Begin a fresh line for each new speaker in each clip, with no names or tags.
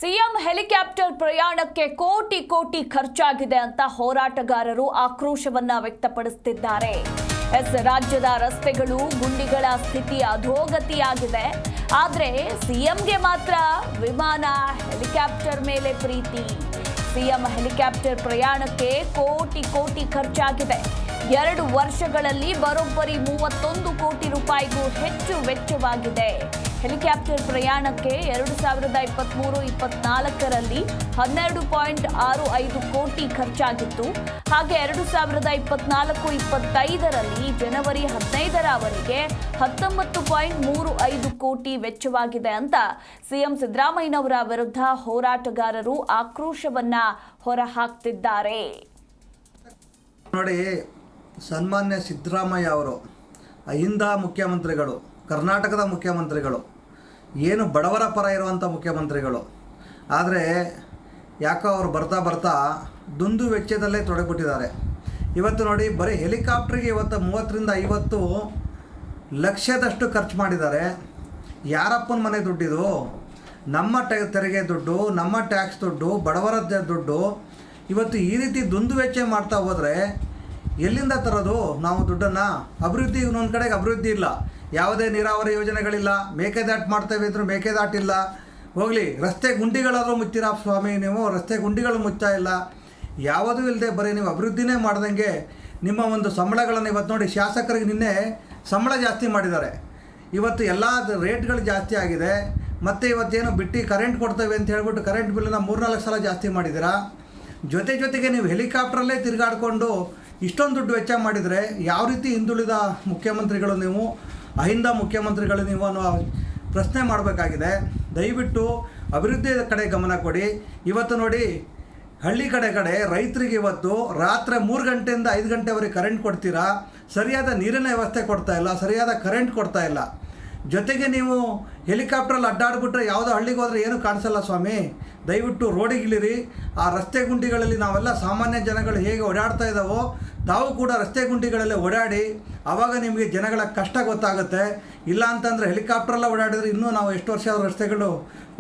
CM helicopter ಪ್ರಯಾಣಕ್ಕೆ ಕೋಟಿ ಕೋಟಿ ಖರ್ಚಾಗಿದೆ ಅಂತ ಹೋರಾಟಗಾರರು ಆಕ್ರೋಶವನ್ನ ವ್ಯಕ್ತಪಡಿಸುತ್ತಿದ್ದಾರೆ. ರಾಜ್ಯದ ರಸ್ತೆಗಳು ಗುಂಡಿಗಳ ಸ್ಥಿತಿ ಅಧೋಗತಿಯಾಗಿದೆ. ಆದರೆ ಸಿಎಂಗೆ ಮಾತ್ರ ವಿಮಾನ ಹೆಲಿಕಾಪ್ಟರ್ ಮೇಲೆ ಪ್ರೀತಿ. ಸಿಎಂ ಹೆಲಿಕಾಪ್ಟರ್ ಪ್ರಯಾಣಕ್ಕೆ ಕೋಟಿ ಕೋಟಿ ಖರ್ಚಾಗಿದೆ. 2 ವರ್ಷಗಳಲ್ಲಿ ಬರೋಬ್ಬರಿ 31 ಕೋಟಿ ರೂಪಾಯಿಗೂ ಹೆಚ್ಚು ವೆಚ್ಚವಾಗಿದೆ. ಹೆಲಿಕಾಪ್ಟರ್ ಪ್ರಯಾಣಕ್ಕೆ 2023-24ರಲ್ಲಿ 12.65 ಕೋಟಿ ಖರ್ಚಾಗಿತ್ತು. ಹಾಗೆ 2024-25ರಲ್ಲಿ ಜನವರಿ 15ರವರೆಗೆ 19.35 ಕೋಟಿ ವೆಚ್ಚವಾಗಿದೆ ಅಂತ ಸಿಎಂ ಸಿದ್ದರಾಮಯ್ಯನವರ ವಿರುದ್ಧ ಹೋರಾಟಗಾರರು ಆಕ್ರೋಶವನ್ನ ಹೊರಹಾಕ್ತಿದ್ದಾರೆ.
ನೋಡಿ, ಸನ್ಮಾನ್ಯ ಸಿದ್ದರಾಮಯ್ಯ ಅವರು ಅಹಿಂದ ಮುಖ್ಯಮಂತ್ರಿಗಳು, ಕರ್ನಾಟಕದ ಮುಖ್ಯಮಂತ್ರಿಗಳು, ಏನು ಬಡವರ ಪರ ಇರುವಂಥ ಮುಖ್ಯಮಂತ್ರಿಗಳು. ಆದರೆ ಯಾಕೋ ಅವರು ಬರ್ತಾ ದುಂದು ವೆಚ್ಚದಲ್ಲೇ ತೊಡಗಿಬಿಟ್ಟಿದ್ದಾರೆ. ಇವತ್ತು ನೋಡಿ, ಬರೀ ಹೆಲಿಕಾಪ್ಟ್ರಿಗೆ ಇವತ್ತು 30-50 ಲಕ್ಷದಷ್ಟು ಖರ್ಚು ಮಾಡಿದ್ದಾರೆ. ಯಾರಪ್ಪನ ಮನೆ ದುಡ್ಡಿದು? ನಮ್ಮ ತೆರಿಗೆ ದುಡ್ಡು, ನಮ್ಮ ಟ್ಯಾಕ್ಸ್ ದುಡ್ಡು, ಬಡವರ ದುಡ್ಡು. ಇವತ್ತು ಈ ರೀತಿ ದುಂದು ವೆಚ್ಚ ಮಾಡ್ತಾ ಹೋದರೆ ಎಲ್ಲಿಂದ ತರೋದು ನಾವು ದುಡ್ಡನ್ನು? ಅಭಿವೃದ್ಧಿ, ಇನ್ನೊಂದು ಕಡೆಗೆ ಅಭಿವೃದ್ಧಿ ಇಲ್ಲ, ಯಾವುದೇ ನೀರಾವರಿ ಯೋಜನೆಗಳಿಲ್ಲ. ಮೇಕೆದಾಟು ಮಾಡ್ತೇವೆ ಇದ್ರು ಮೇಕೆದಾಟು ಇಲ್ಲ. ಹೋಗಲಿ, ರಸ್ತೆ ಗುಂಡಿಗಳಾದರೂ ಮುಚ್ಚಿರಾ ಸ್ವಾಮಿ, ನೀವು ರಸ್ತೆ ಗುಂಡಿಗಳು ಮುಚ್ತಾ ಇಲ್ಲ. ಯಾವುದೂ ಇಲ್ಲದೆ ಬರೀ ನೀವು ಅಭಿವೃದ್ಧಿನೇ ಮಾಡ್ದಂಗೆ ನಿಮ್ಮ ಒಂದು ಸಂಬಳಗಳನ್ನು ಇವತ್ತು ನೋಡಿ, ಶಾಸಕರಿಗೆ ನಿನ್ನೆ ಸಂಬಳ ಜಾಸ್ತಿ ಮಾಡಿದ್ದಾರೆ. ಇವತ್ತು ಎಲ್ಲ ರೇಟ್ಗಳು ಜಾಸ್ತಿ ಆಗಿದೆ. ಮತ್ತು ಇವತ್ತೇನು ಬಿಟ್ಟು ಕರೆಂಟ್ ಕೊಡ್ತೇವೆ ಅಂತ ಹೇಳ್ಬಿಟ್ಟು ಕರೆಂಟ್ ಬಿಲ್ಲನ್ನು 3-4 ಸಲ ಜಾಸ್ತಿ ಮಾಡಿದ್ದೀರಾ. ಜೊತೆಗೆ ನೀವು ಹೆಲಿಕಾಪ್ಟ್ರಲ್ಲೇ ತಿರುಗಾಡಿಕೊಂಡು ಇಷ್ಟೊಂದು ದುಡ್ಡು ವೆಚ್ಚ ಮಾಡಿದರೆ ಯಾವ ರೀತಿ ಹಿಂದುಳಿದ ಮುಖ್ಯಮಂತ್ರಿಗಳು ನೀವು, ಅಹಿಂದ ಮುಖ್ಯಮಂತ್ರಿಗಳು ನೀವು ಅನ್ನೋ ಪ್ರಶ್ನೆ ಮಾಡಬೇಕಾಗಿದೆ. ದಯವಿಟ್ಟು ಅಭಿವೃದ್ಧಿ ಕಡೆ ಗಮನ ಕೊಡಿ. ಇವತ್ತು ನೋಡಿ, ಹಳ್ಳಿ ಕಡೆ ರೈತರಿಗೆ ಇವತ್ತು ರಾತ್ರಿ 3 ಗಂಟೆಯಿಂದ 5 ಗಂಟೆವರೆಗೆ ಕರೆಂಟ್ ಕೊಡ್ತೀರಾ. ಸರಿಯಾದ ನೀರಿನ ವ್ಯವಸ್ಥೆ ಕೊಡ್ತಾ ಇಲ್ಲ, ಸರಿಯಾದ ಕರೆಂಟ್ ಕೊಡ್ತಾ ಇಲ್ಲ. ಜೊತೆಗೆ ನೀವು ಹೆಲಿಕಾಪ್ಟ್ರಲ್ಲಿ ಅಡ್ಡಾಡ್ಬಿಟ್ರೆ ಯಾವುದೋ ಹಳ್ಳಿಗೆ ಹೋದರೆ ಏನೂ ಕಾಣಿಸಲ್ಲ ಸ್ವಾಮಿ. ದಯವಿಟ್ಟು ರೋಡಿಗಿಳಿರಿ. ಆ ರಸ್ತೆ ಗುಂಡಿಗಳಲ್ಲಿ ನಾವೆಲ್ಲ ಸಾಮಾನ್ಯ ಜನಗಳು ಹೇಗೆ ಓಡಾಡ್ತಾ ಇದ್ದಾವೋ ತಾವು ಕೂಡ ರಸ್ತೆ ಗುಂಡಿಗಳಲ್ಲಿ ಓಡಾಡಿ. ಆವಾಗ ನಿಮಗೆ ಜನಗಳ ಕಷ್ಟ ಗೊತ್ತಾಗುತ್ತೆ. ಇಲ್ಲ ಅಂತಂದರೆ ಹೆಲಿಕಾಪ್ಟ್ರಲ್ಲ ಓಡಾಡಿದ್ರೆ ಇನ್ನೂ ನಾವು ಎಷ್ಟು ವರ್ಷ ರಸ್ತೆಗಳು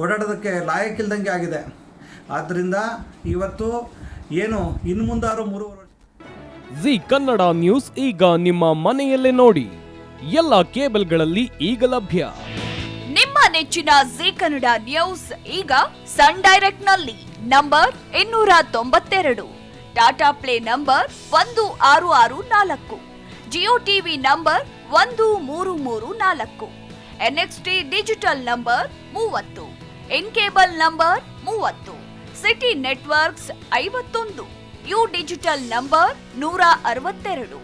ಓಡಾಡೋದಕ್ಕೆ ಲಾಯಕ್ಕಿಲ್ದಂಗೆ ಆಗಿದೆ. ಆದ್ದರಿಂದ ಇವತ್ತು ಏನು ಇನ್ನು ಮುಂದಾರು 3 ವರ್ಷ
ಜಿ ಕನ್ನಡ ನ್ಯೂಸ್ ಈಗ ನಿಮ್ಮ ಮನೆಯಲ್ಲೇ ನೋಡಿ. ಎಲ್ಲ ಕೇಬಲ್ಗಳಲ್ಲಿ ಈಗ ಲಭ್ಯ.
ನಿಮ್ಮ ನೆಚ್ಚಿನ ಜಿ ಕನ್ನಡ ನ್ಯೂಸ್ ಈಗ ಸನ್ ಡೈರೆಕ್ಟ್ ನಲ್ಲಿ number 292, Tata play number 1664, Jio TV number 1334, NXT digital number 30, in cable number 30, city networks 51, U digital number 162,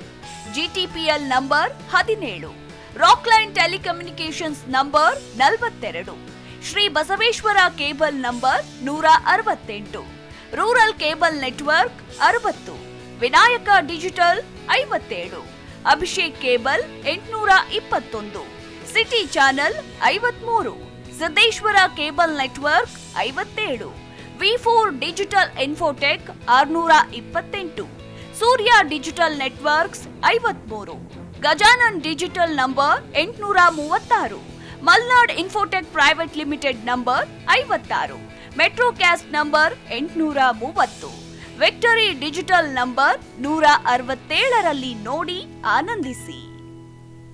GTPL number 17, Rockline telecommunications number 42, Shri Basaveshwara cable number 168, rural cable network 60, Vinayaka digital 57, Abhishek cable 821, city channel 53, Siddeshwara cable network 57, V4 digital Infotech 628, Surya digital networks 53, Gajanan digital number 836, Malnad Infotech Private Limited number 56, Metrocast number 830, Victory digital number 167ರಲ್ಲಿ ನೋಡಿ ಆನಂದಿಸಿ.